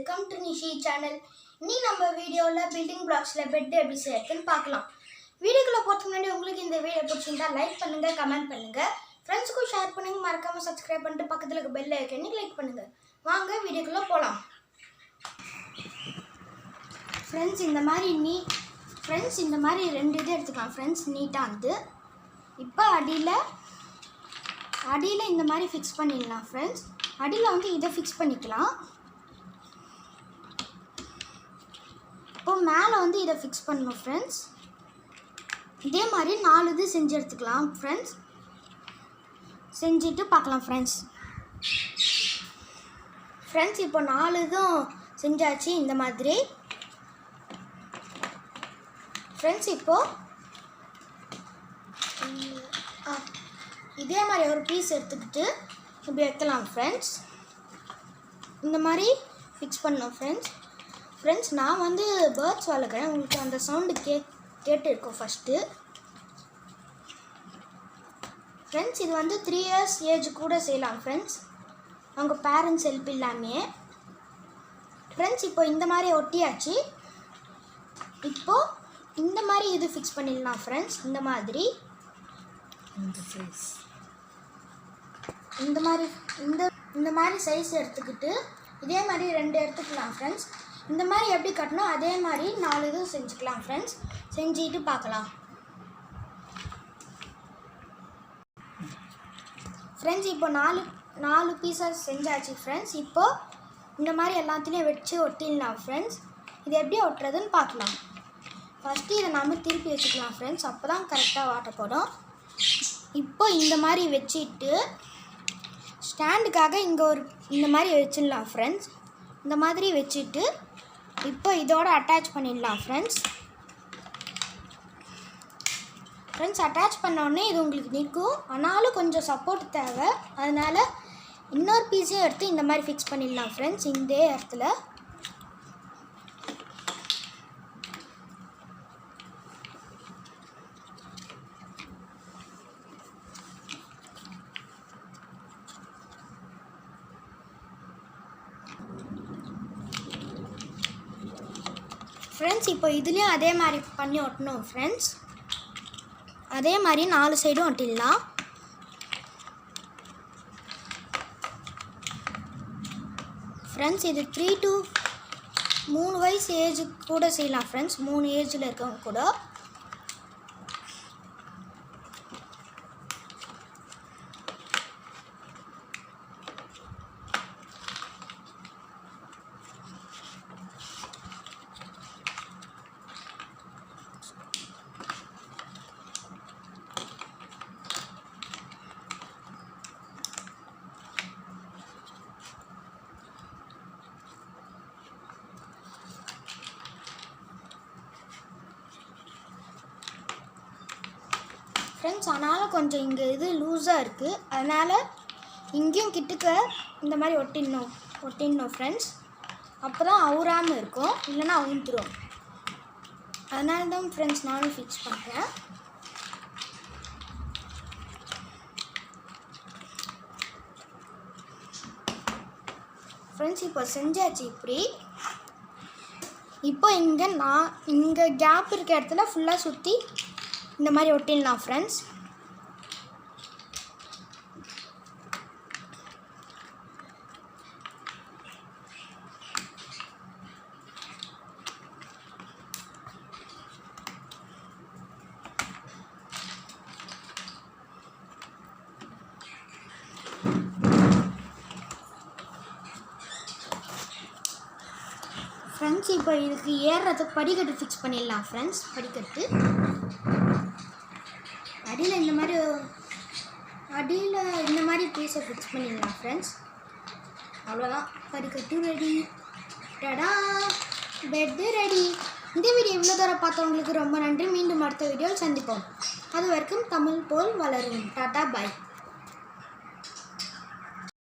Welcome to Nishi channel. இன்னைக்கு நம்ம வீடியோவில் பில்டிங் பிளாக்ஸில் பெட் எப்படி செய்யறதுன்னு பார்க்கலாம். வீடியோக்குள்ளே போகிறதுக்கு முன்னாடி உங்களுக்கு இந்த வீடியோ பிடிச்சிருந்தா லைக் பண்ணுங்கள், கமெண்ட் பண்ணுங்கள், ஃப்ரெண்ட்ஸுக்கும் ஷேர் பண்ணுங்கள், மறக்காமல் சப்ஸ்கிரைப் பண்ணிட்டு பக்கத்தில் இருக்க பெல் ஐக்கனை கிளிக் பண்ணுங்கள். வாங்க வீடியோக்குள்ளே போகலாம். ஃப்ரெண்ட்ஸ் இந்த மாதிரி ரெண்டு இது எடுத்துக்கலாம். ஃப்ரெண்ட்ஸ் நீட்டாக வந்து இப்போ அடியில் இந்த மாதிரி ஃபிக்ஸ் பண்ணிடலாம். ஃப்ரெண்ட்ஸ் அடியில் வந்து இதை ஃபிக்ஸ் பண்ணிக்கலாம். இப்போ மேலே வந்து இதை ஃபிக்ஸ் பண்ணணும். ஃப்ரெண்ட்ஸ் இதே மாதிரி 4 இது செஞ்சு எடுத்துக்கலாம். செஞ்சுட்டு பார்க்கலாம். ஃப்ரெண்ட்ஸ் இப்போ 4 இதுவும் செஞ்சாச்சு இந்த மாதிரி. ஃப்ரெண்ட்ஸ் இப்போது இதே மாதிரி ஒரு பீஸ் எடுத்துக்கிட்டு இப்படி வைக்கலாம். இந்த மாதிரி ஃபிக்ஸ் பண்ணோம். ஃப்ரெண்ட்ஸ் நான் வந்து பேர்ட்ஸ் வளர்க்குறேன். உங்களுக்கு அந்த சவுண்டு கேட்டு இருக்கும் ஃபஸ்ட்டு. ஃப்ரெண்ட்ஸ் இது வந்து 3 years ஏஜ் கூட செய்யலாம். ஃப்ரெண்ட்ஸ் அவங்க பேரண்ட்ஸ் ஹெல்ப் இல்லாமே. ஃப்ரெண்ட்ஸ் இப்போ இந்த மாதிரி ஒட்டியாச்சு. இப்போது இந்த மாதிரி இது ஃபிக்ஸ் பண்ணிடலாம். ஃப்ரெண்ட்ஸ் இந்த மாதிரி சைஸ் எடுத்துக்கிட்டு இதே மாதிரி 2 எடுத்துக்கலாம். ஃப்ரெண்ட்ஸ் இந்த மாதிரி எப்படி கட்டணும் அதே மாதிரி 4 இது செஞ்சுக்கலாம். ஃப்ரெண்ட்ஸ் செஞ்சுட்டு பார்க்கலாம். ஃப்ரெண்ட்ஸ் இப்போ 4 பீஸஸ் செஞ்சாச்சு. ஃப்ரெண்ட்ஸ் இப்போது இந்த மாதிரி எல்லாத்துலேயும் வச்சு ஒட்டிடலாம். ஃப்ரெண்ட்ஸ் இது எப்படி ஒட்டுறதுன்னு பார்க்கலாம். ஃபஸ்ட்டு இதை நம்ம திருப்பி வச்சுக்கலாம். ஃப்ரெண்ட்ஸ் அப்போ தான் கரெக்டாக வாட்டப்படும். இப்போ இந்த மாதிரி வச்சுட்டு ஸ்டாண்டுக்காக இங்கே இந்த மாதிரி வச்சிடலாம். ஃப்ரெண்ட்ஸ் இந்த மாதிரி வச்சுட்டு இப்போ இதோட அட்டாச் பண்ணிடலாம். ஃப்ரெண்ட்ஸ் அட்டாச் பண்ணோடனே இது உங்களுக்கு நிற்கும். ஆனாலும் கொஞ்சம் சப்போர்ட் தேவை. அதனால் இன்னொரு பீஸையும் எடுத்து இந்த மாதிரி ஃபிக்ஸ் பண்ணிடலாம். ஃப்ரெண்ட்ஸ் இந்த இடத்துல ஃப்ரெண்ட்ஸ் இப்போ இதுலேயும் அதே மாதிரி பண்ணி ஒட்டணும். ஃப்ரெண்ட்ஸ் அதே மாதிரி 4 சைடும் ஒட்டிடலாம். ஃப்ரெண்ட்ஸ் இது 3 to 3 வயசு ஏஜுக்கு கூட செய்யலாம். ஃப்ரெண்ட்ஸ் 3 ஏஜில் இருக்கவங்க கூட. ஃப்ரெண்ட்ஸ் அதனால் கொஞ்சம் இங்கே இது லூஸாக இருக்குது. அதனால் இங்கேயும் கிட்டக்க இந்த மாதிரி ஒட்டிடணும். ஃப்ரெண்ட்ஸ் அப்போ தான் அவுறாமல் இருக்கும், இல்லைன்னா அவுந்துடும். அதனால தான் ஃப்ரெண்ட்ஸ் நானும் ஃபிக்ஸ் பண்ணுறேன். ஃப்ரெண்ட்ஸ் இப்போ செஞ்சாச்சு. இப்போ இங்கே கேப் இருக்க இடத்துல ஃபுல்லாக சுற்றி இந்த மாதிரி ஒட்டிடலாம். ஃப்ரெண்ட்ஸ் இப்போ இதுக்கு ஏறுறது படிக்கட்டு ஃபிக்ஸ் பண்ணிடலாம். ஃப்ரெண்ட்ஸ் படிக்கட்டு அடியில் இந்த மாதிரி பீஸை ஃபிக்ஸ் பண்ணிடலாம். ஃப்ரெண்ட்ஸ் அவ்வளோதான், படிக்கட்டு ரெடி. டடா, பெட்டு ரெடி. இந்த வீடியோ இவ்வளோ தூரம் பார்த்தவங்களுக்கு ரொம்ப நன்றி. மீண்டும் அடுத்த வீடியோவில் சந்திப்போம். அது வரைக்கும் தமிழ் போல் வளரும். டாடா, பாய்.